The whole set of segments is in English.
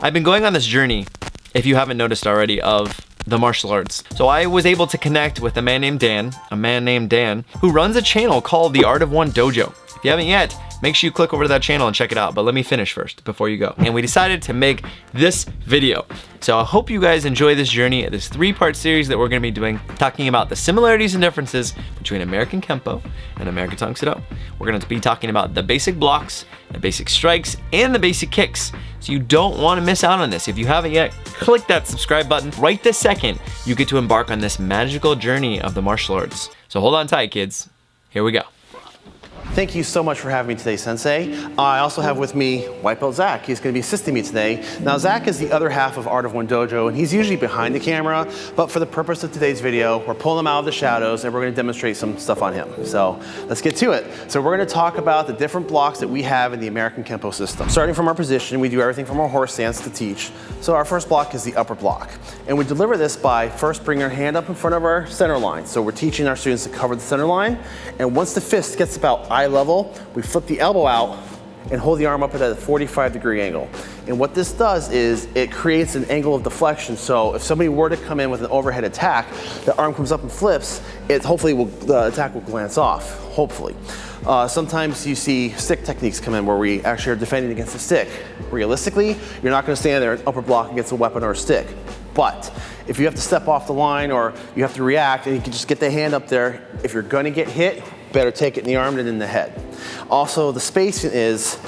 I've been going on this journey, if you haven't noticed already, of the martial arts. So I was able to connect with a man named Dan, who runs a channel called the Art of One Dojo. If you haven't yet, make sure you click over to that channel and check it out. But let me finish first before you go. And we decided to make this video. So I hope you guys enjoy this journey, this 3-part series that we're gonna be doing, talking about the similarities and differences between American Kenpo and American Tang Soo Do. We're gonna be talking about the basic blocks, the basic strikes, and the basic kicks. So you don't wanna miss out on this. If you haven't yet, click that subscribe button right this second. You get to embark on this magical journey of the martial arts. So hold on tight, kids. Here we go. Thank you so much for having me today, Sensei. I also have with me White Belt Zach. He's going to be assisting me today. Now, Zach is the other half of Art of One Dojo, and he's usually behind the camera, but for the purpose of today's video, we're pulling him out of the shadows, and we're going to demonstrate some stuff on him. So let's get to it. So we're going to talk about the different blocks that we have in the American Kenpo system. Starting from our position, we do everything from our horse stance to teach. So our first block is the upper block, and we deliver this by first bringing our hand up in front of our center line. So we're teaching our students to cover the center line, and once the fist gets about eye level, we flip the elbow out and hold the arm up at a 45-degree angle. And what this does is it creates an angle of deflection. So if somebody were to come in with an overhead attack, the arm comes up and flips, the attack will glance off, hopefully. Sometimes you see stick techniques come in where we actually are defending against a stick. Realistically, you're not going to stand there in upper block against a weapon or a stick. But if you have to step off the line or you have to react and you can just get the hand up there, if you're going to get hit, better take it in the arm than in the head. Also, the spacing is,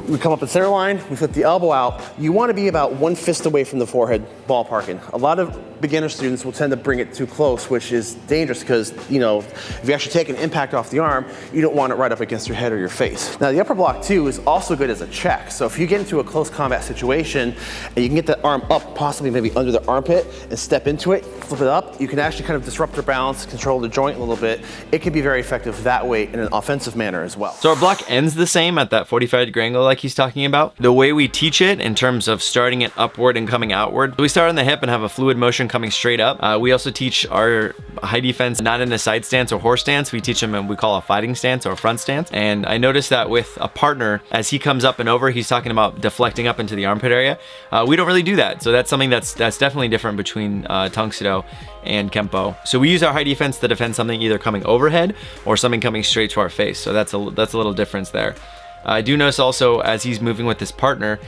we come up in center line, we flip the elbow out. You want to be about 1 fist away from the forehead, ballparking. A lot of beginner students will tend to bring it too close, which is dangerous because, you know, if you actually take an impact off the arm, you don't want it right up against your head or your face. Now, the upper block too is also good as a check. So if you get into a close combat situation and you can get the arm up, possibly maybe under the armpit and step into it, flip it up, you can actually kind of disrupt their balance, control the joint a little bit. It can be very effective that way in an offensive manner as well. So our block ends the same at that 45-degree angle like he's talking about. The way we teach it in terms of starting it upward and coming outward, we start on the hip and have a fluid motion coming straight up. We also teach our high defense not in a side stance or horse stance. We teach them in we call a fighting stance or a front stance. And I noticed that with a partner, as he comes up and over, he's talking about deflecting up into the armpit area. We don't really do that. So that's something that's definitely different between Tang Soo Do and Kenpo. So we use our high defense to defend something either coming overhead or something coming straight to our face. So that's a little difference there. I do notice also as he's moving with his partner,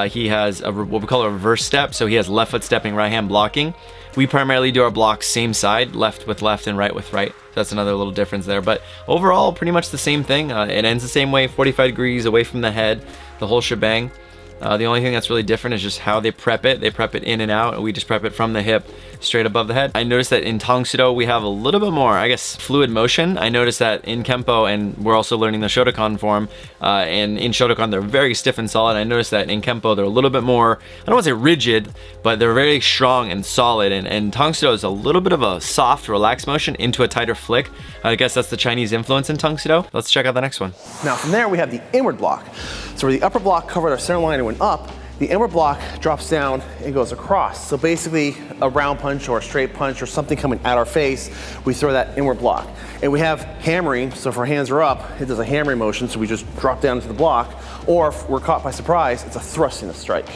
he has what we call a reverse step. So he has left foot stepping, right hand blocking. We primarily do our blocks same side, left with left and right with right. So that's another little difference there. But overall, pretty much the same thing. It ends the same way, 45 degrees away from the head, the whole shebang. The only thing that's really different is just how they prep it. They prep it in and out, and we just prep it from the hip straight above the head. I noticed that in Tang Soo Do we have a little bit more, I guess, fluid motion. I noticed that in Kenpo, and we're also learning the Shotokan form, and in Shotokan they're very stiff and solid. I noticed that in Kenpo they're a little bit more, I don't want to say rigid, but they're very strong and solid, and Tang Soo Do is a little bit of a soft, relaxed motion into a tighter flick. I guess that's the Chinese influence in Tang Soo Do. Let's check out the next one. Now from there we have the inward block. So where the upper block covered our center line and went up, the inward block drops down and goes across. So basically a round punch or a straight punch or something coming at our face, we throw that inward block. And we have hammering, so if our hands are up, it does a hammering motion, so we just drop down into the block. Or if we're caught by surprise, it's a thrust and a strike.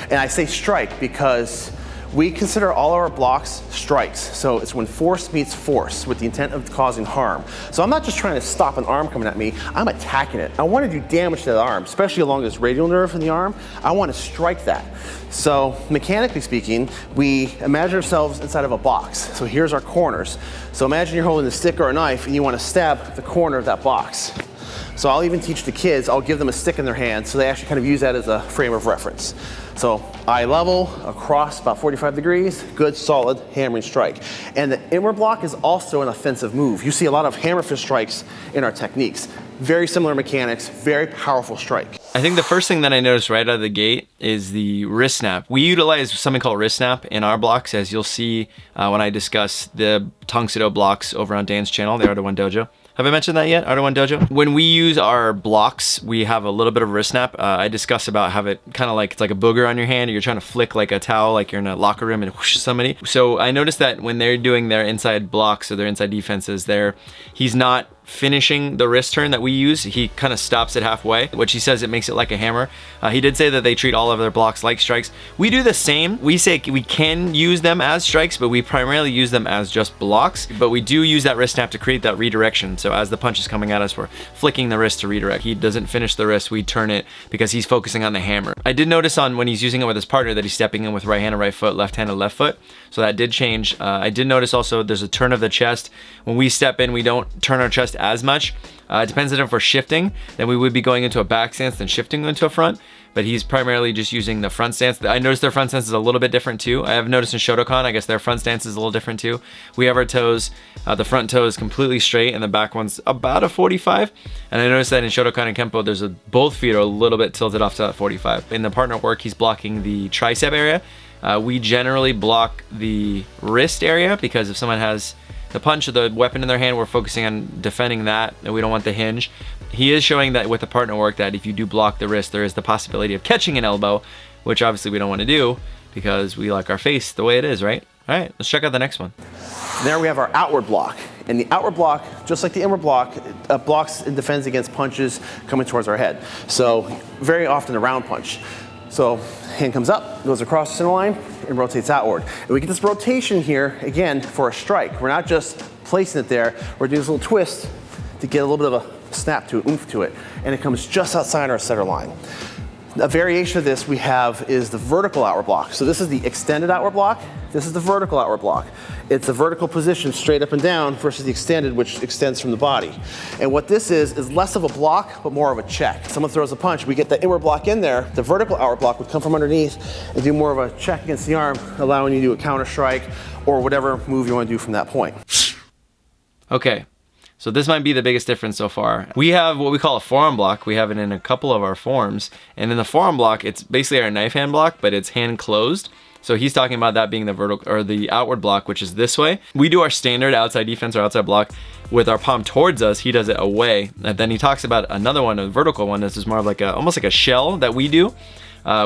And I say strike because we consider all of our blocks strikes. So it's when force meets force with the intent of causing harm. So I'm not just trying to stop an arm coming at me, I'm attacking it. I want to do damage to that arm, especially along this radial nerve in the arm. I want to strike that. So mechanically speaking, we imagine ourselves inside of a box. So here's our corners. So imagine you're holding a stick or a knife and you want to stab the corner of that box. So I'll even teach the kids, I'll give them a stick in their hand so they actually kind of use that as a frame of reference. So eye level, across about 45 degrees, good solid hammering strike. And the inward block is also an offensive move. You see a lot of hammer fist strikes in our techniques. Very similar mechanics, very powerful strike. I think the first thing that I noticed right out of the gate is the wrist snap. We utilize something called wrist snap in our blocks, as you'll see when I discuss the Tang Soo Do blocks over on Dan's channel, the Art of One Dojo. Have I mentioned that yet, Art of One Dojo? When we use our blocks, we have a little bit of wrist snap. I discuss about have it kind of like it's like a booger on your hand, or you're trying to flick like a towel, like you're in a locker room and whoosh somebody. So I noticed that when they're doing their inside blocks or their inside defenses, he's not finishing the wrist turn that we use. He kind of stops it halfway, which he says it makes it like a hammer. He did say that they treat all of their blocks like strikes. We do the same. We say we can use them as strikes, but we primarily use them as just blocks. But we do use that wrist snap to create that redirection. So as the punch is coming at us, we're flicking the wrist to redirect. He doesn't finish the wrist, we turn it because he's focusing on the hammer. I did notice on when he's using it with his partner that he's stepping in with right hand and right foot, left hand and left foot. So that did change. I did notice also there's a turn of the chest. When we step in, we don't turn our chest as much. It depends on if we're shifting, then we would be going into a back stance then shifting into a front, but he's primarily just using the front stance. I noticed their front stance is a little bit different too. I have noticed in Shotokan, I guess their front stance is a little different too. We have our toes, the front toe is completely straight and the back one's about a 45. And I noticed that in Shotokan and Kenpo, both feet are a little bit tilted off to that 45. In the partner work, he's blocking the tricep area. We generally block the wrist area because if someone has the punch or the weapon in their hand, we're focusing on defending that and we don't want the hinge. He is showing that with the partner work that if you do block the wrist, there is the possibility of catching an elbow, which obviously we don't want to do because we like our face the way it is, right? All right, let's check out the next one. There we have our outward block. And the outward block, just like the inward block, blocks and defends against punches coming towards our head. So very often a round punch. So hand comes up, goes across the center line, and rotates outward. And we get this rotation here, again, for a strike. We're not just placing it there, we're doing this little twist to get a little bit of a snap to it, oomph to it. And it comes just outside our center line. A variation of this we have is the vertical outward block. So this is the extended outward block, this is the vertical outward block. It's a vertical position straight up and down versus the extended, which extends from the body. And what this is less of a block, but more of a check. Someone throws a punch, we get the inward block in there, the vertical outward block would come from underneath and do more of a check against the arm, allowing you to do a counter strike or whatever move you want to do from that point. Okay. So this might be the biggest difference so far. We have what we call a forearm block. We have it in a couple of our forms. And in the forearm block, it's basically our knife hand block, but it's hand closed. So he's talking about that being the vertical or the outward block, which is this way. We do our standard outside defense or outside block with our palm towards us. He does it away. And then he talks about another one, a vertical one. This is more of like almost like a shell that we do.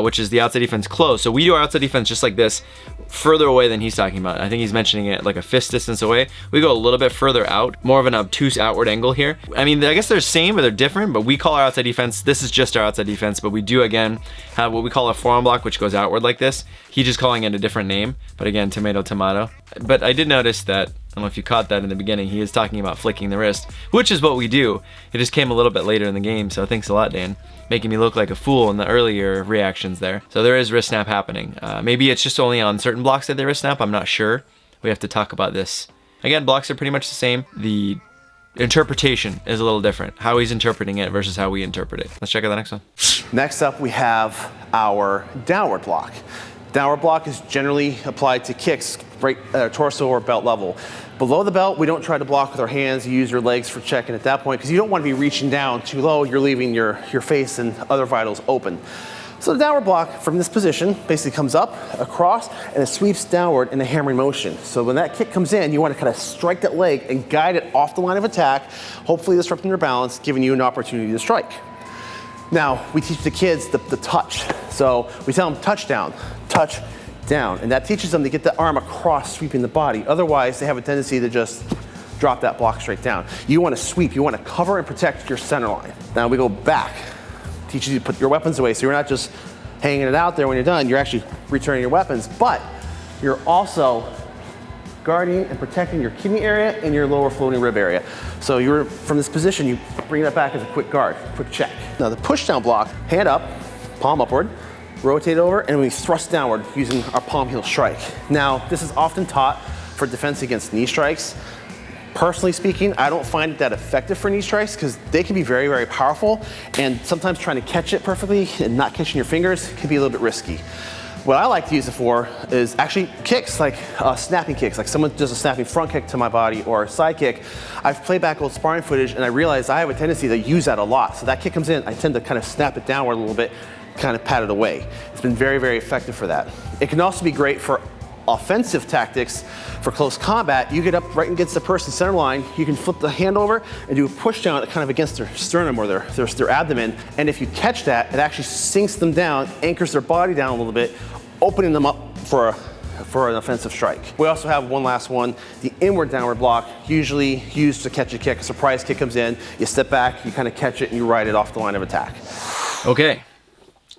Which is the outside defense close. So we do our outside defense just like this, further away than he's talking about. I think he's mentioning it like a fist distance away. We go a little bit further out, more of an obtuse outward angle here. I mean, I guess they're same, but they're different, but we call our outside defense, this is just our outside defense, but we do again have what we call a forearm block, which goes outward like this. He's just calling it a different name, but again, tomato, tomato. But I did notice that, I don't know if you caught that in the beginning, he is talking about flicking the wrist, which is what we do. It just came a little bit later in the game, so thanks a lot, Dan. Making me look like a fool in the earlier reactions there. So there is wrist snap happening. Maybe it's just only on certain blocks that they wrist snap, I'm not sure. We have to talk about this. Again, blocks are pretty much the same. The interpretation is a little different. How he's interpreting it versus how we interpret it. Let's check out the next one. Next up, we have our downward block. Downward block is generally applied to kicks, right torso or belt level. Below the belt, we don't try to block with our hands. You use your legs for checking at that point because you don't want to be reaching down too low. You're leaving your face and other vitals open. So the downward block from this position basically comes up, across, and it sweeps downward in a hammering motion. So when that kick comes in, you want to kind of strike that leg and guide it off the line of attack, hopefully disrupting your balance, giving you an opportunity to strike. Now, we teach the kids the touch. So we tell them touch down, and that teaches them to get the arm across, sweeping the body. Otherwise, they have a tendency to just drop that block straight down. You want to sweep, you want to cover and protect your center line. Now we go back, teaches you to put your weapons away, so you're not just hanging it out there when you're done, you're actually returning your weapons, but you're also guarding and protecting your kidney area and your lower floating rib area. So you're from this position, you bring that back as a quick guard, quick check. Now the push down block, hand up, palm upward, rotate over, and we thrust downward using our palm heel strike. Now this is often taught for defense against knee strikes. Personally speaking, I don't find it that effective for knee strikes because they can be very, very powerful, and sometimes trying to catch it perfectly and not catching your fingers can be a little bit risky. What I like to use it for is actually kicks, like snapping kicks, like someone does a snapping front kick to my body or a side kick. I've played back old sparring footage and I realized I have a tendency to use that a lot. So that kick comes in, I tend to kind of snap it downward a little bit, kind of pat it away. It's been very, very effective for that. It can also be great for offensive tactics. For close combat, you get up right against the person's center line, you can flip the hand over and do a push down kind of against their sternum or their abdomen, and if you catch that, it actually sinks them down, anchors their body down a little bit, opening them up for for an offensive strike. We also have one last one, the inward downward block, usually used to catch a kick. A surprise kick comes in, you step back, you kind of catch it, and you ride it off the line of attack. Okay,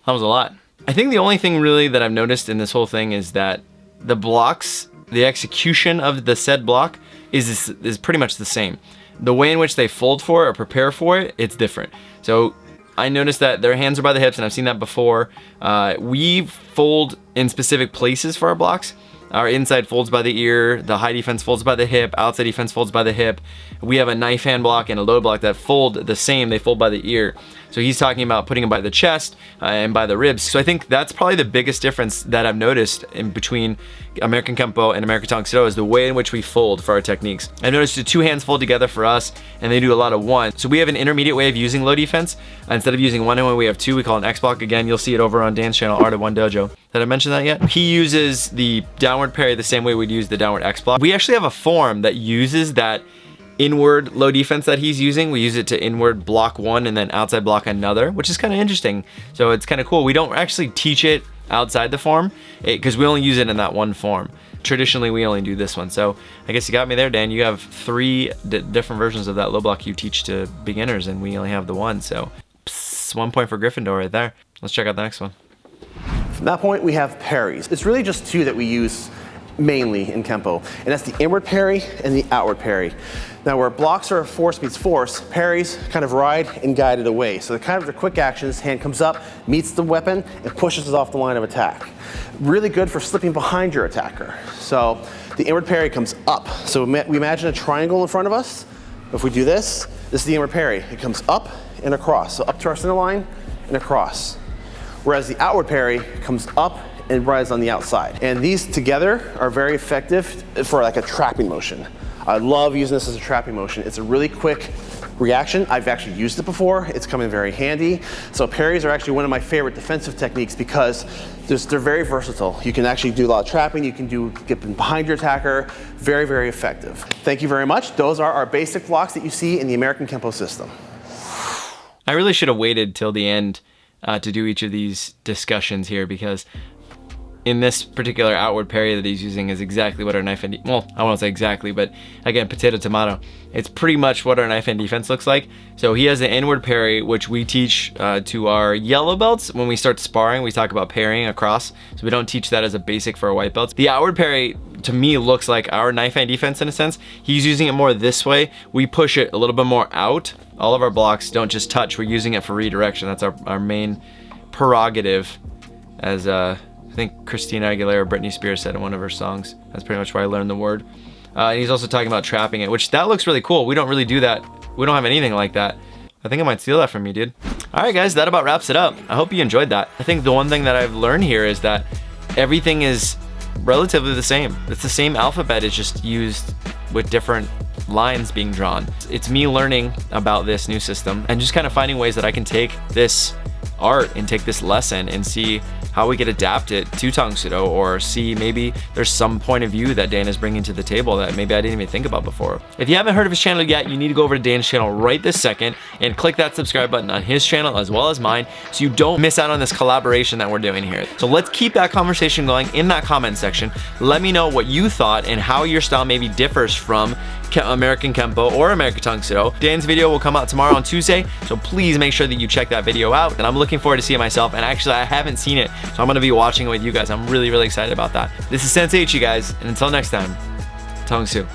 that was a lot. I think the only thing really that I've noticed in this whole thing is that the blocks, the execution of the said block is pretty much the same. The way in which they fold for it or prepare for it, it's different. So I noticed that their hands are by the hips, and I've seen that before. We fold in specific places for our blocks. Our inside folds by the ear, the high defense folds by the hip, outside defense folds by the hip. We have a knife hand block and a load block that fold the same, they fold by the ear. So he's talking about putting them by the chest and by the ribs. So I think that's probably the biggest difference that I've noticed in between American Kenpo and American Tang Soo Do is the way in which we fold for our techniques. I've noticed the two hands fold together for us, and they do a lot of one. So we have an intermediate way of using low defense. Instead of using one hand, we have two. We call it an X block. Again, you'll see it over on Dan's channel, Art of One Dojo. Did I mention that yet? He uses the downward parry the same way we'd use the downward X block. We actually have a form that uses that inward low defense that he's using. We use it to inward block one and then outside block another, which is kind of interesting. So it's kind of cool. We don't actually teach it outside the form because we only use it in that one form. Traditionally, we only do this one. So I guess you got me there, Dan. You have three different versions of that low block you teach to beginners, and we only have the one. So 1 point for Gryffindor right there. Let's check out the next one. From that point, we have parries. It's really just two that we use mainly in Kenpo, and that's the inward parry and the outward parry. Now, where blocks are force meets force, parries kind of ride and guide it away. So they're kind of quick actions. Hand comes up, meets the weapon, and pushes it off the line of attack. Really good for slipping behind your attacker. So the inward parry comes up. So we imagine a triangle in front of us. If we do this, this is the inward parry. It comes up and across. So up to our center line and across. Whereas the outward parry comes up and rides on the outside. And these together are very effective for like a trapping motion. I love using this as a trapping motion. It's a really quick reaction. I've actually used it before. It's come in very handy. So parries are actually one of my favorite defensive techniques because they're very versatile. You can actually do a lot of trapping. You can get behind your attacker. Very, very effective. Thank you very much. Those are our basic blocks that you see in the American Kenpo system. I really should have waited till the end to do each of these discussions here, because in this particular outward parry that he's using is exactly what our knife hand, well, I won't say exactly, but again, potato, tomato. It's pretty much what our knife hand defense looks like. So he has an inward parry, which we teach to our yellow belts. When we start sparring, we talk about parrying across. So we don't teach that as a basic for our white belts. The outward parry, to me, looks like our knife hand defense in a sense. He's using it more this way. We push it a little bit more out. All of our blocks don't just touch. We're using it for redirection. That's our main prerogative, as I think Christina Aguilera, Britney Spears said in one of her songs. That's pretty much where I learned the word. And he's also talking about trapping it, which that looks really cool. We don't really do that. We don't have anything like that. I think I might steal that from you, dude. All right, guys, that about wraps it up. I hope you enjoyed that. I think the one thing that I've learned here is that everything is relatively the same. It's the same alphabet, it's just used with different lines being drawn. It's me learning about this new system and just kind of finding ways that I can take this art and take this lesson and see how we could adapt it to Tang Soo Do, or see maybe there's some point of view that Dan is bringing to the table that maybe I didn't even think about before. If you haven't heard of his channel yet, you need to go over to Dan's channel right this second and click that subscribe button on his channel as well as mine, so you don't miss out on this collaboration that we're doing here. So let's keep that conversation going in that comment section. Let me know what you thought and how your style maybe differs from American Kenpo or American Tang Soo Do. Dan's video will come out tomorrow on Tuesday, so please make sure that you check that video out. And I'm looking forward to seeing it myself, and actually I haven't seen it, so I'm gonna be watching it with you guys. I'm really, really excited about that. This is Sensei Ichi, guys, and until next time, Tang Soo.